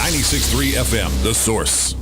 96.3 FM, The Source.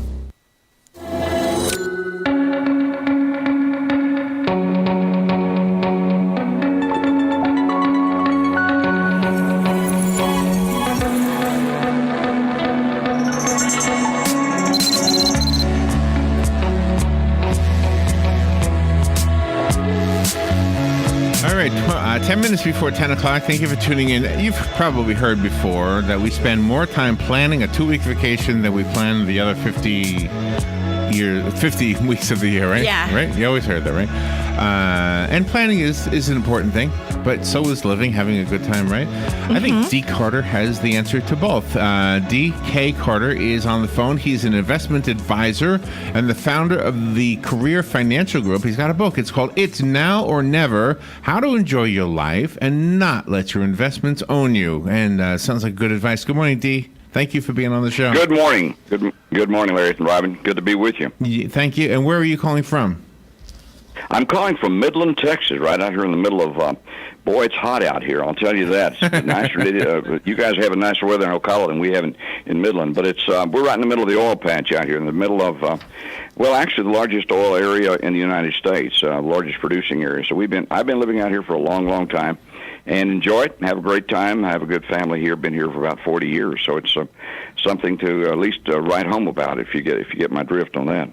All right, 10 minutes before 10 o'clock. Thank you for tuning in. You've probably heard before that we spend more time planning a 2-week vacation than we plan the other 50 weeks of the year, right? Yeah. Right? You always heard that, right? And planning is an important thing, but so is living, having a good time, right? I think D. Carter has the answer to both. D.K. Carter is on the phone. He's an investment advisor and the founder of the Career Financial Group. He's got a book. It's called It's Now or Never, How to Enjoy Your Life and Not Let Your Investments Own You. And sounds like good advice. Good morning, D. Thank you for being on the show. Good morning. Good morning, Larry and Robin. Good to be with you. Thank you. And where are you calling from? I'm calling from Midland, Texas, right out here in the middle of, boy, it's hot out here. I'll tell you that. It's nicer. You guys have a nicer weather in Ocala than we have in Midland. But it's we're right in the middle of the oil patch out here, in the middle of, well, actually the largest oil area in the United States, largest producing area. So I've been living out here for a long, long time. And enjoy it, have a great time. I have a good family here. Been here for about 40 years, so it's something to at least write home about if you get my drift on that.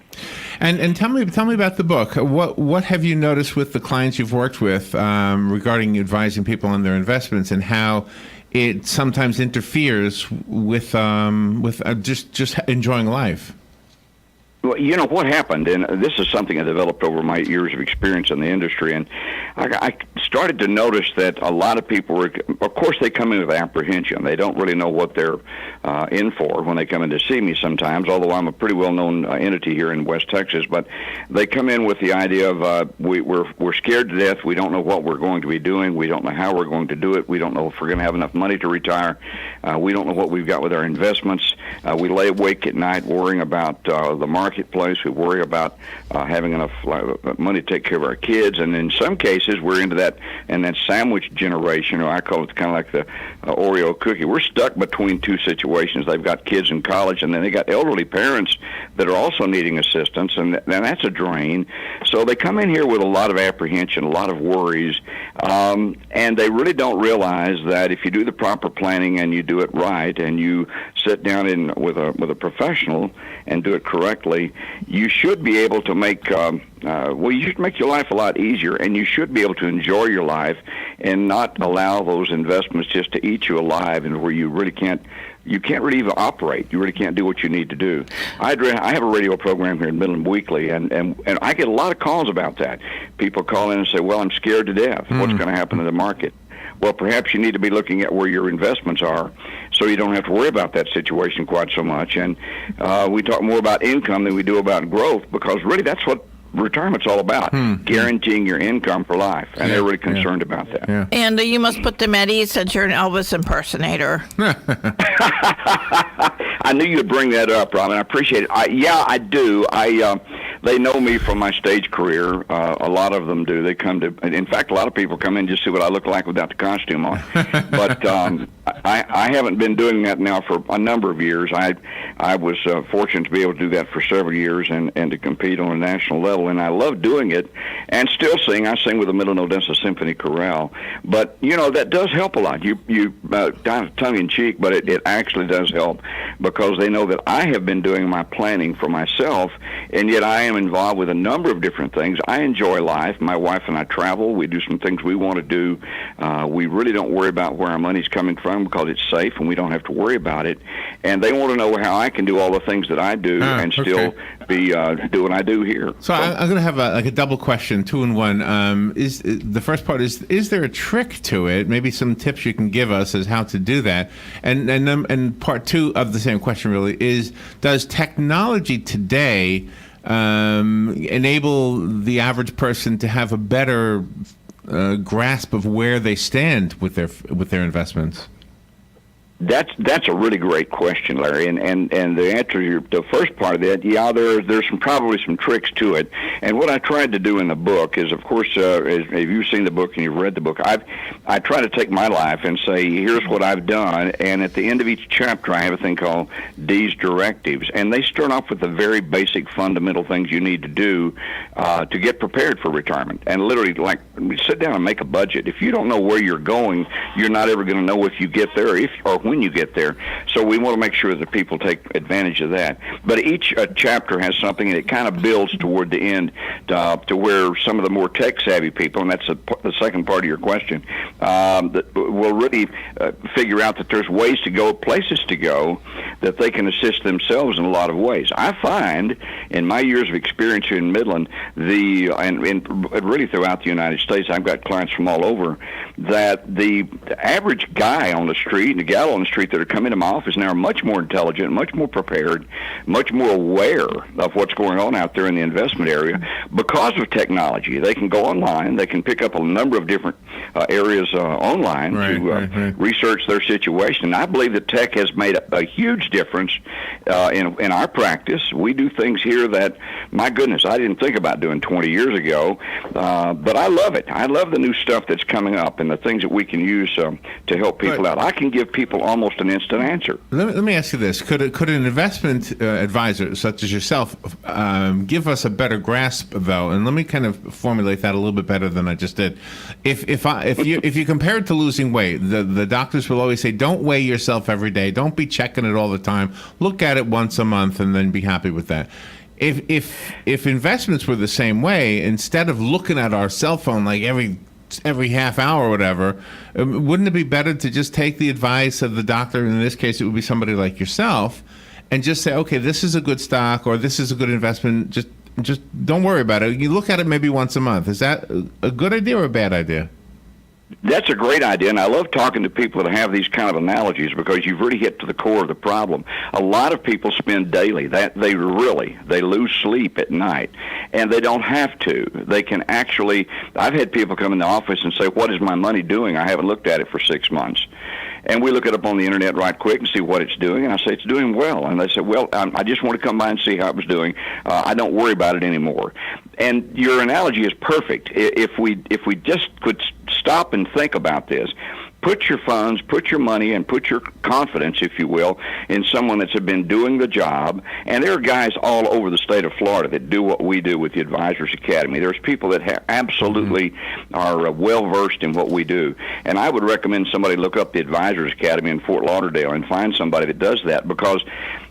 And tell me about the book. What have you noticed with the clients you've worked with regarding advising people on their investments and how it sometimes interferes with just enjoying life? Well, you know what happened, and this is something I developed over my years of experience in the industry, and I started to notice that a lot of people of course, they come in with apprehension. They don't really know what they're in for when they come in to see me sometimes, although I'm a pretty well-known entity here in West Texas, but they come in with the idea of we're scared to death. We don't know what we're going to be doing. We don't know how we're going to do it. We don't know if we're going to have enough money to retire. We don't know what we've got with our investments. We lay awake at night worrying about the marketplace. We worry about having enough money to take care of our kids, and in some cases we're into that sandwich generation, or I call it kind of like the Oreo cookie. We're stuck between two situations. They've got kids in college, and then they got elderly parents that are also needing assistance, and that's a drain. So they come in here with a lot of apprehension, a lot of worries, and they really don't realize that if you do the proper planning and you do it right, and you sit down with a professional and do it correctly, you should be able to make you should make your life a lot easier, and you should be able to enjoy your life and not allow those investments just to eat you alive, and where you can't really even operate. You really can't do what you need to do. I have a radio program here in Midland Weekly, and I get a lot of calls about that. People call in and say, well, I'm scared to death. What's going to happen to the market? Well, perhaps you need to be looking at where your investments are so you don't have to worry about that situation quite so much. And we talk more about income than we do about growth, because really that's what retirement's all about, guaranteeing your income for life, and they're really concerned about that. Yeah. And you must put them at ease since you're an Elvis impersonator. I knew you'd bring that up, Robin. I appreciate it. I do. They know me from my stage career. A lot of them do. They come to. In fact, a lot of people come in just to see what I look like without the costume on. But I haven't been doing that now for a number of years. I was fortunate to be able to do that for several years and to compete on a national level, and I love doing it and still sing. I sing with the Midland Odessa Symphony Chorale. But, you know, that does help a lot. You kind of tongue-in-cheek, but it actually does help, because they know that I have been doing my planning for myself, and yet I am involved with a number of different things. I enjoy life. My wife and I travel. We do some things we want to do. We really don't worry about where our money's coming from, because it's safe and we don't have to worry about it. And they want to know how I can do all the things that I do and still be do what I do here. So I'm going to have a double question, 2 in 1. Is the first part is there a trick to it? Maybe some tips you can give us as how to do that. And part 2 of the same question really is: does technology today enable the average person to have a better grasp of where they stand with their investments? That's a really great question, Larry, and the answer to the first part of that, yeah, there's probably some tricks to it. And what I tried to do in the book is, of course, if you've seen the book and you've read the book, I try to take my life and say, here's what I've done, and at the end of each chapter, I have a thing called D's directives, and they start off with the very basic fundamental things you need to do to get prepared for retirement. And literally, like, sit down and make a budget. If you don't know where you're going, you're not ever going to know if you get there, or when you get there. So we want to make sure that people take advantage of that. But each chapter has something, and it kind of builds toward the end to where some of the more tech-savvy people, and that's the second part of your question, that will really figure out that there's ways to go, places to go, that they can assist themselves in a lot of ways. I find, in my years of experience here in Midland, and really throughout the United States, I've got clients from all over, that the average guy on the street and the gal on the street that are coming to my office now are much more intelligent, much more prepared, much more aware of what's going on out there in the investment area because of technology. They can go online. They can pick up a number of different areas online to research their situation. And I believe that tech has made a huge difference in our practice. We do things here that, my goodness, I didn't think about doing 20 years ago, but I love it. I love the new stuff that's coming up and the things that we can use to help people out. I can give people almost an instant answer. Let me ask you this. Could an investment advisor such as yourself give us a better grasp, though? And let me kind of formulate that a little bit better than I just did. If you compare it to losing weight, the doctors will always say, don't weigh yourself every day. Don't be checking it all the time. Look at it once a month and then be happy with that. If investments were the same way, instead of looking at our cell phone like every half hour or whatever, wouldn't it be better to just take the advice of the doctor? In this case, it would be somebody like yourself, and just say, okay, this is a good stock or this is a good investment. Just don't worry about it. You look at it maybe once a month. Is that a good idea or a bad idea? That's a great idea, and I love talking to people that have these kind of analogies because you've really hit to the core of the problem. A lot of people spend daily. They lose sleep at night, and they don't have to. They can actually, I've had people come in the office and say, what is my money doing? I haven't looked at it for 6 months. And we look it up on the internet right quick and see what it's doing, and I say, it's doing well. And they say, well, I just want to come by and see how it was doing. I don't worry about it anymore. And your analogy is perfect. If we just could stop and think about this, put your funds, put your money, and put your confidence, if you will, in someone that's been doing the job. And there are guys all over the state of Florida that do what we do with the Advisors Academy. There's people that absolutely are well-versed in what we do. And I would recommend somebody look up the Advisors Academy in Fort Lauderdale and find somebody that does that, because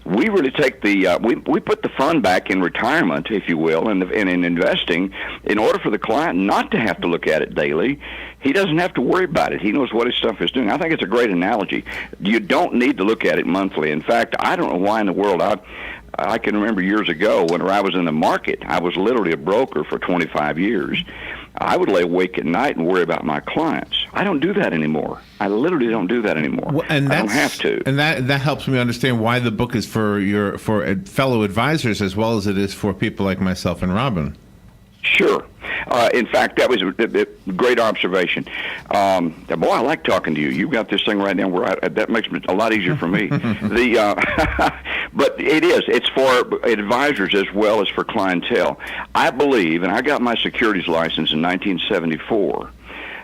we really take we put the fun back in retirement, if you will, and in investing, in order for the client not to have to look at it daily. He doesn't have to worry about it. He knows what his stuff is doing. I think it's a great analogy. You don't need to look at it monthly. In fact, I don't know why in the world I can remember years ago when I was in the market. I was literally a broker for 25 years. I would lay awake at night and worry about my clients. I don't do that anymore. I literally don't do that anymore. Well, I don't have to. And that helps me understand why the book is for fellow advisors as well as it is for people like myself and Robin. Sure. In fact, that was a great observation. Boy, I like talking to you. You've got this thing right now where that makes it a lot easier for me. But it is. It's for advisors as well as for clientele. I believe, and I got my securities license in 1974.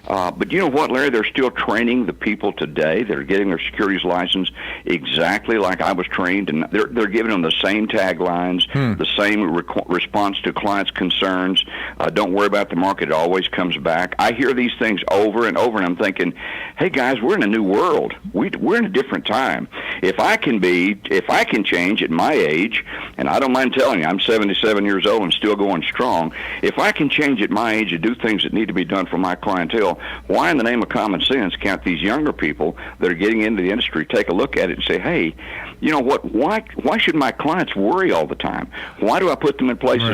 But you know what, Larry? They're still training the people today that are getting their securities license exactly like I was trained, and they're giving them the same taglines, the same response to clients' concerns. Don't worry about the market; it always comes back. I hear these things over and over, and I'm thinking, hey guys, we're in a new world. We're in a different time. If I can change at my age, and I don't mind telling you, I'm 77 years old and still going strong. If I can change at my age and do things that need to be done for my clientele, why in the name of common sense can't these younger people that are getting into the industry take a look at it and say, hey, you know what, why should my clients worry all the time? Why do I put them in places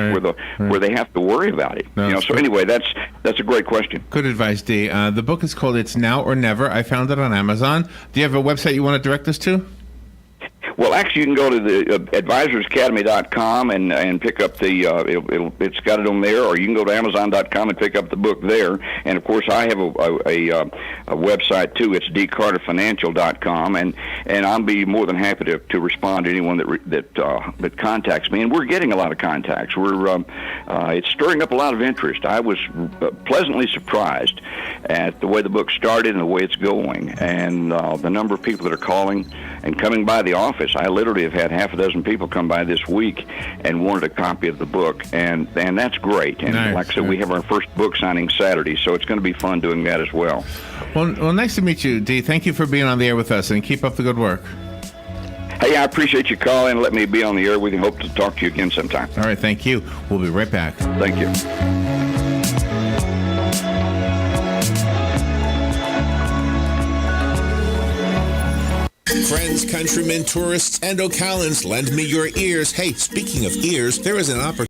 where they have to worry about it? No, so anyway, that's a great question. Good advice, D. The book is called It's Now or Never. I found it on Amazon. Do you have a website you want to direct us to? Well, actually, you can go to the advisorsacademy.com and pick up the. It's got it on there, or you can go to Amazon.com and pick up the book there. And of course, I have a website too. It's dcarterfinancial.com, and I'll be more than happy to respond to anyone that contacts me. And we're getting a lot of contacts. It's stirring up a lot of interest. I was pleasantly surprised at the way the book started and the way it's going, and the number of people that are calling and coming by the office. I literally have had half a dozen people come by this week and wanted a copy of the book, and that's great. And nice. Like I said, we have our first book signing Saturday, so it's going to be fun doing that as well. Well, nice to meet you, Dee. Thank you for being on the air with us, and keep up the good work. Hey, I appreciate you calling and let me be on the air with you. Hope to talk to you again sometime. All right, thank you. We'll be right back. Thank you. Friends, countrymen, tourists, and Ocalans, lend me your ears. Hey, speaking of ears, there is an opportunity